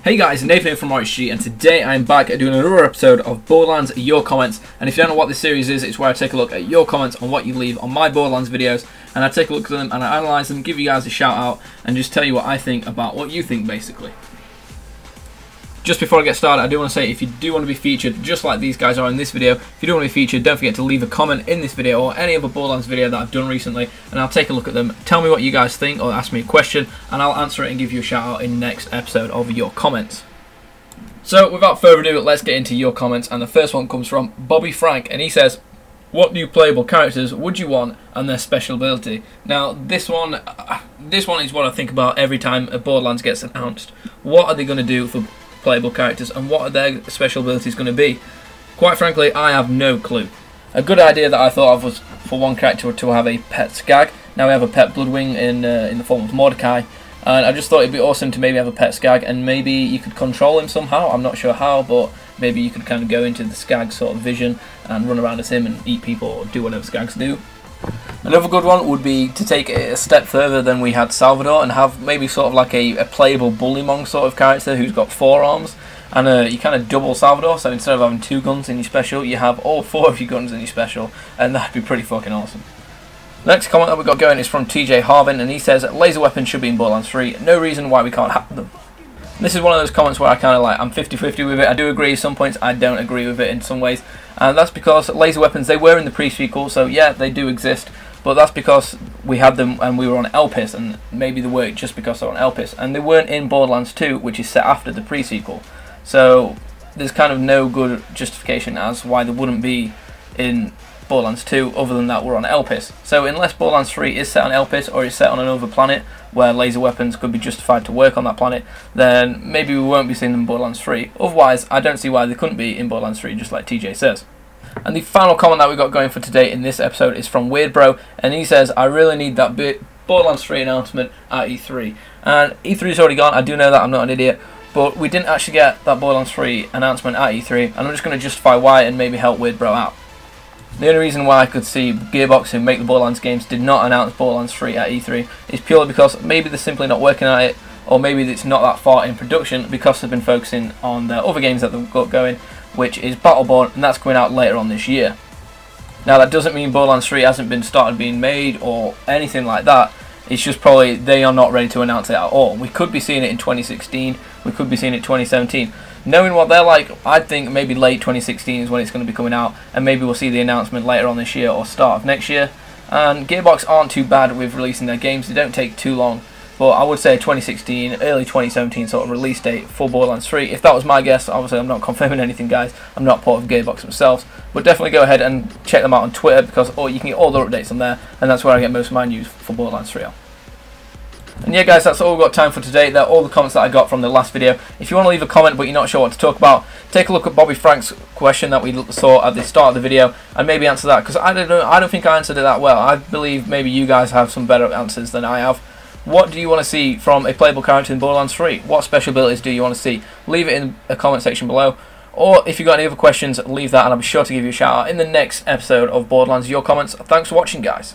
Hey guys, Nathan here from RHG, and today I'm back doing another episode of Borderlands Your Comments. And if you don't know what this series is, it's where I take a look at your comments on what you leave on my Borderlands videos, and I take a look at them and I analyse them, give you guys a shout out, and just tell you what I think about what you think, basically. Just before I get started, I do want to say, if you do want to be featured just like these guys are in this video, if you do want to be featured, don't forget to leave a comment in this video or any other Borderlands video that I've done recently, and I'll take a look at them. Tell me what you guys think or ask me a question, and I'll answer it and give you a shout out in the next episode of Your Comments. So without further ado, let's get into your comments, and the first one comes from Bobby Frank, and he says, what new playable characters would you want and their special ability? Now this one is what I think about every time a Borderlands gets announced. What are they going to do for playable characters, and what are their special abilities going to be? Quite frankly, I have no clue. A good idea that I thought of was for one character to have a pet Skag. Now we have a pet Bloodwing in the form of Mordecai, and I just thought it'd be awesome to maybe have a pet Skag, and maybe you could control him somehow. I'm not sure how, but maybe you could kind of go into the Skag sort of vision and run around as him and eat people or do whatever Skags do. Another good one would be to take it a step further than we had Salvador and have maybe sort of like a playable Bullymong sort of character who's got 4 arms, and you kind of double Salvador, so instead of having 2 guns in your special, you have all 4 of your guns in your special, and that'd be pretty fucking awesome. Next comment that we got going is from TJ Harvin, and he says, laser weapons should be in Borderlands 3, no reason why we can't have them. This is one of those comments where I kind of like, I'm 50-50 with it. I do agree at some points, I don't agree with it in some ways, and that's because laser weapons, they were in the pre-sequel, so yeah, they do exist, but that's because we had them and we were on Elpis, and maybe they work just because they're on Elpis, and they weren't in Borderlands 2, which is set after the pre-sequel, so there's kind of no good justification as why they wouldn't be in Borderlands 2 other than that we're on Elpis. So unless Borderlands 3 is set on Elpis or is set on another planet where laser weapons could be justified to work on that planet, then maybe we won't be seeing them in Borderlands 3. Otherwise, I don't see why they couldn't be in Borderlands 3, just like TJ says. And the final comment that we got going for today in this episode is from Weird Bro, and he says, I really need that Borderlands 3 announcement at E3. And E3's already gone, I do know that, I'm not an idiot, but we didn't actually get that Borderlands 3 announcement at E3, and I'm just going to justify why and maybe help Weird Bro out. The only reason why I could see Gearbox, who make the Borderlands games, did not announce Borderlands 3 at E3 is purely because maybe they're simply not working at it, or maybe it's not that far in production because they've been focusing on their other games that they've got going, which is Battleborn, and that's coming out later on this year. Now that doesn't mean Borderlands 3 hasn't been started being made or anything like that, it's just probably they are not ready to announce it at all. We could be seeing it in 2016, we could be seeing it in 2017. Knowing what they're like, I think maybe late 2016 is when it's going to be coming out, and maybe we'll see the announcement later on this year or start of next year. And Gearbox aren't too bad with releasing their games, they don't take too long, but I would say 2016, early 2017 sort of release date for Borderlands 3. If that was my guess, obviously I'm not confirming anything, guys, I'm not part of Gearbox themselves, but definitely go ahead and check them out on Twitter, because you can get all the updates on there, and that's where I get most of my news for Borderlands 3 on. And yeah guys, that's all we've got time for today. They're all the comments that I got from the last video. If you want to leave a comment but you're not sure what to talk about, take a look at Bobby Frank's question that we saw at the start of the video and maybe answer that, because I don't know, I don't think I answered it that well. I believe maybe you guys have some better answers than I have. What do you want to see from a playable character in Borderlands 3? What special abilities do you want to see? Leave it in the comment section below. Or if you've got any other questions, leave that and I'll be sure to give you a shout out in the next episode of Borderlands Your Comments. Thanks for watching, guys.